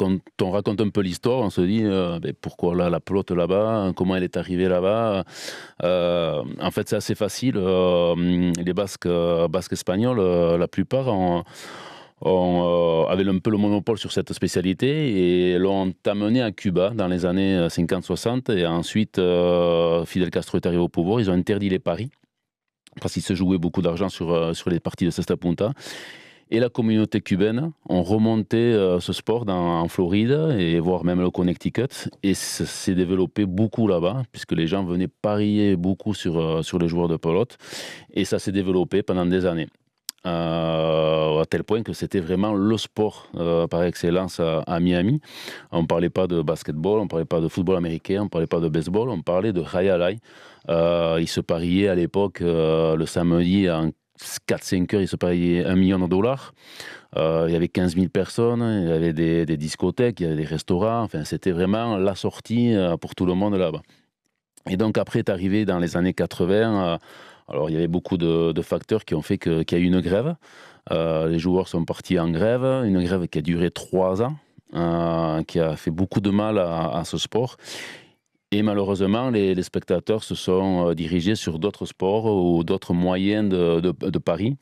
quand on raconte un peu l'histoire, on se dit pourquoi la pelote là-bas, comment elle est arrivée là-bas. En fait, c'est assez facile. Les Basques espagnols, la plupart avaient un peu le monopole sur cette spécialité et l'ont amené à Cuba dans les années 50-60. Et ensuite, Fidel Castro est arrivé au pouvoir, ils ont interdit les paris parce qu'il se jouait beaucoup d'argent sur les parties de Cesta Punta. Et la communauté cubaine ont remonté ce sport en Floride, et voire même le Connecticut. Et ça s'est développé beaucoup là-bas, puisque les gens venaient parier beaucoup sur les joueurs de pelote. Et ça s'est développé pendant des années. À tel point que c'était vraiment le sport par excellence à Miami. On ne parlait pas de basketball, on ne parlait pas de football américain, on ne parlait pas de baseball, on parlait de Jai Alai. Il se pariait à l'époque le samedi en 4-5 heures, il se pariait $1 million. Il y avait 15 000 personnes, il y avait des discothèques, il y avait des restaurants. Enfin, c'était vraiment la sortie pour tout le monde là-bas. Et donc après est arrivé dans les années 80. Alors il y avait beaucoup de facteurs qui ont fait qu'il y a eu une grève. Les joueurs sont partis en grève, une grève qui a duré 3 ans, qui a fait beaucoup de mal à ce sport. Et malheureusement, les spectateurs se sont dirigés sur d'autres sports ou d'autres moyens de paris.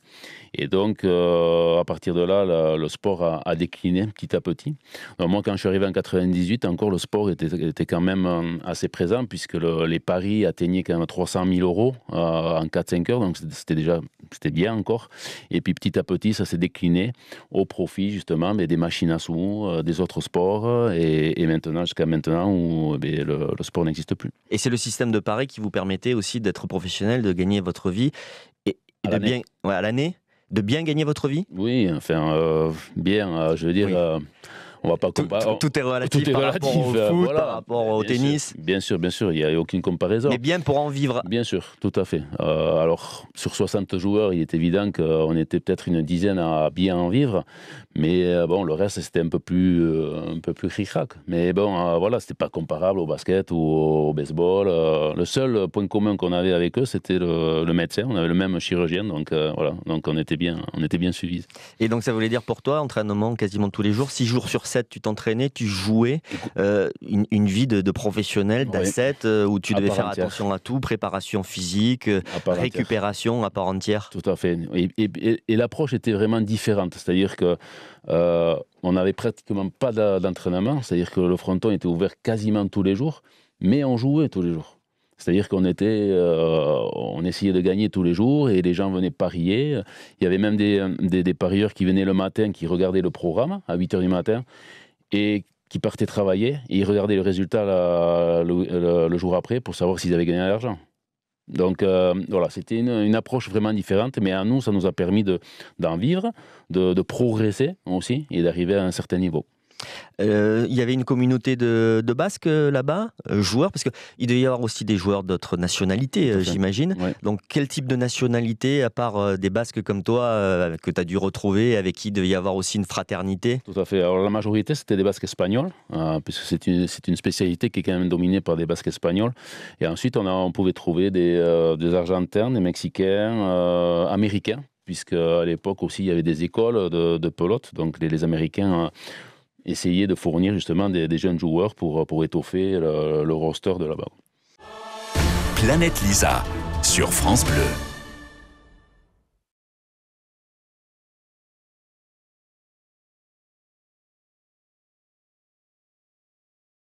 Et donc, à partir de là, le sport a décliné petit à petit. Donc moi, quand je suis arrivé en 98, encore le sport était quand même assez présent, puisque les paris atteignaient quand même 300 000 euros en 4-5 heures. Donc c'était bien encore. Et puis petit à petit, ça s'est décliné au profit justement des machines à sous, des autres sports. Et maintenant, jusqu'à maintenant, où le sport n'existe plus. Et c'est le système de paris qui vous permettait aussi d'être professionnel, de gagner votre vie et à l'année, de bien gagner votre vie. Oui, enfin, bien, je veux dire, oui. On va pas comparer. Tout est relatif, par rapport au foot, voilà. Par rapport au tennis. Bien sûr, il n'y a aucune comparaison. Mais bien pour en vivre. Bien sûr, tout à fait. Alors, sur 60 joueurs, il est évident qu'on était peut-être une dizaine à bien en vivre. Mais bon, le reste, c'était un peu plus cric-crac. Mais bon, voilà, c'était pas comparable au basket ou au baseball. Le seul point commun qu'on avait avec eux, c'était le médecin. On avait le même chirurgien, donc voilà. Donc on était bien suivis. Et donc ça voulait dire pour toi, entraînement quasiment tous les jours, 6 jours sur 7, tu t'entraînais, tu jouais, une vie de professionnel, d'asset, où tu devais faire attention à tout, préparation physique, récupération à part entière. Tout à fait. Et l'approche était vraiment différente. C'est-à-dire que on n'avait pratiquement pas d'entraînement. C'est-à-dire que le fronton était ouvert quasiment tous les jours, mais on jouait tous les jours. C'est-à-dire qu'on essayait de gagner tous les jours et les gens venaient parier. Il y avait même des parieurs qui venaient le matin, qui regardaient le programme à 8h du matin et qui partaient travailler. Et ils regardaient le résultat le jour après pour savoir s'ils avaient gagné de l'argent. Donc voilà, c'était une approche vraiment différente, mais à nous, ça nous a permis d'en vivre, de progresser aussi et d'arriver à un certain niveau. Il y avait une communauté de Basques là-bas, joueurs, parce qu'il devait y avoir aussi des joueurs d'autres nationalités, j'imagine. Ouais. Donc quel type de nationalité, à part des Basques comme toi, que tu as dû retrouver, avec qui il devait y avoir aussi une fraternité? Tout à fait. Alors la majorité, c'était des Basques espagnols, puisque c'est une spécialité qui est quand même dominée par des Basques espagnols. Et ensuite, on pouvait trouver des Argentins, des Mexicains, Américains, puisque à l'époque aussi, il y avait des écoles de pelote. Donc les Américains essayer de fournir justement des jeunes joueurs pour étoffer le roster de là-bas. Planète Lisa sur France Bleu.